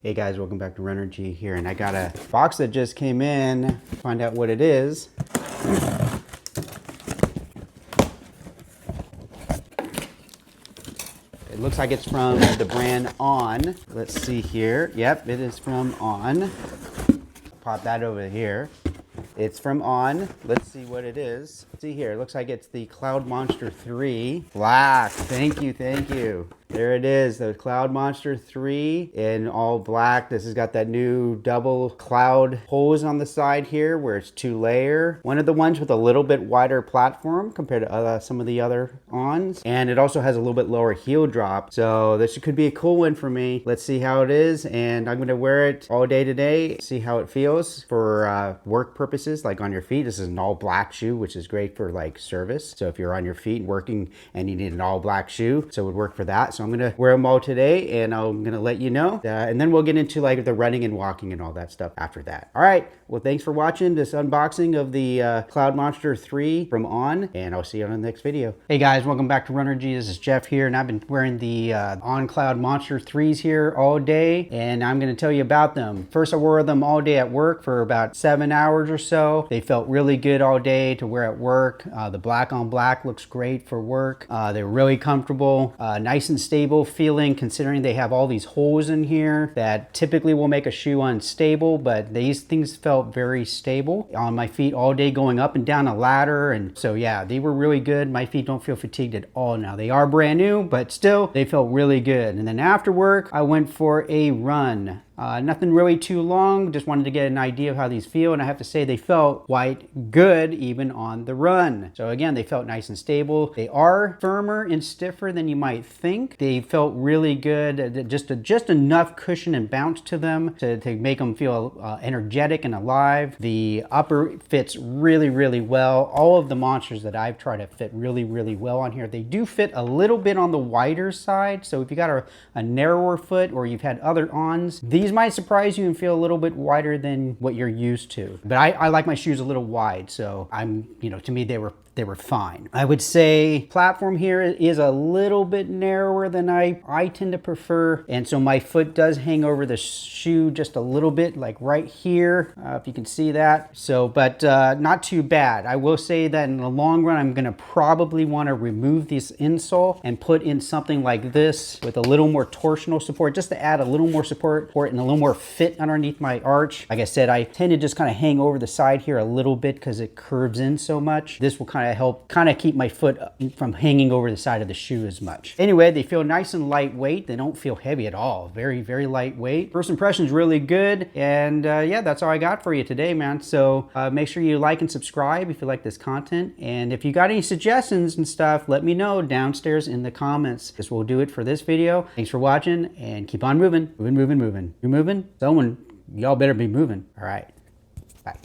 Hey guys, welcome back to Runnergy here, and I got a box that just came in. Find out what it is. It looks like it's from the brand On. Let's see here. Yep, it is from On. Pop that over here. It's from On. Let's see what it is. See here, it looks like it's the Cloud Monster 3 Black. Thank you, thank you. There it is, the Cloud Monster 3 in all black. This has got that new double cloud hose on the side here where it's 2-layer. One of the ones with a little bit wider platform compared to some of the other Ons. And it also has a little bit lower heel drop. So this could be a cool one for me. Let's see how it is. And I'm gonna wear it all day today, see how it feels for work purposes, like on your feet. This is an all black shoe, which is great for like service. So if you're on your feet working and you need an all black shoe, so it would work for that. So I'm gonna wear them all today and I'm gonna let you know. And then we'll get into like the running and walking and all that stuff after that. All right, well, thanks for watching this unboxing of the Cloud Monster 3 from On, and I'll see you on the next video. Hey guys, welcome back to Runnergy. This is Jeff here, and I've been wearing the On Cloud Monster 3s here all day, and I'm gonna tell you about them. First, I wore them all day at work for about 7 hours or so. They felt really good all day to wear at work. The black on black looks great for work. They're really comfortable, nice and stable feeling, considering they have all these holes in here that typically will make a shoe unstable, but these things felt very stable on my feet all day going up and down a ladder. And so yeah, they were really good. My feet don't feel fatigued at all now. They are brand new, but still they felt really good. And then after work, I went for a run. Nothing really too long, just wanted to get an idea of how these feel, and I have to say they felt quite good even on the run. So again, they felt nice and stable. They are firmer and stiffer than you might think. They felt really good, just enough cushion and bounce to them to make them feel energetic and alive. The upper fits really, really well. All of the monsters that I've tried to fit really, really well on here. They do fit a little bit on the wider side, so if you got a narrower foot or you've had other Ons, these might surprise you and feel a little bit wider than what you're used to. But I like my shoes a little wide, so to me they were fine. I would say platform here is a little bit narrower than I tend to prefer, and so my foot does hang over the shoe just a little bit, like right here, if you can see that. So, but not too bad. I will say that in the long run, I'm gonna probably wanna remove this insole and put in something like this with a little more torsional support, just to add a little more support for it and a little more fit underneath my arch. Like I said, I tend to just kind of hang over the side here a little bit because it curves in so much. This will kind of help keep my foot from hanging over the side of the shoe as much. Anyway, they feel nice and lightweight. They don't feel heavy at all. Very, very lightweight. First impression is really good. And yeah, that's all I got for you today, man. So make sure you like and subscribe if you like this content. And if you got any suggestions and stuff, let me know downstairs in the comments. This will do it for this video. Thanks for watching, and keep on moving. Moving, moving, moving. You're moving? Someone, y'all better be moving. All right. Bye.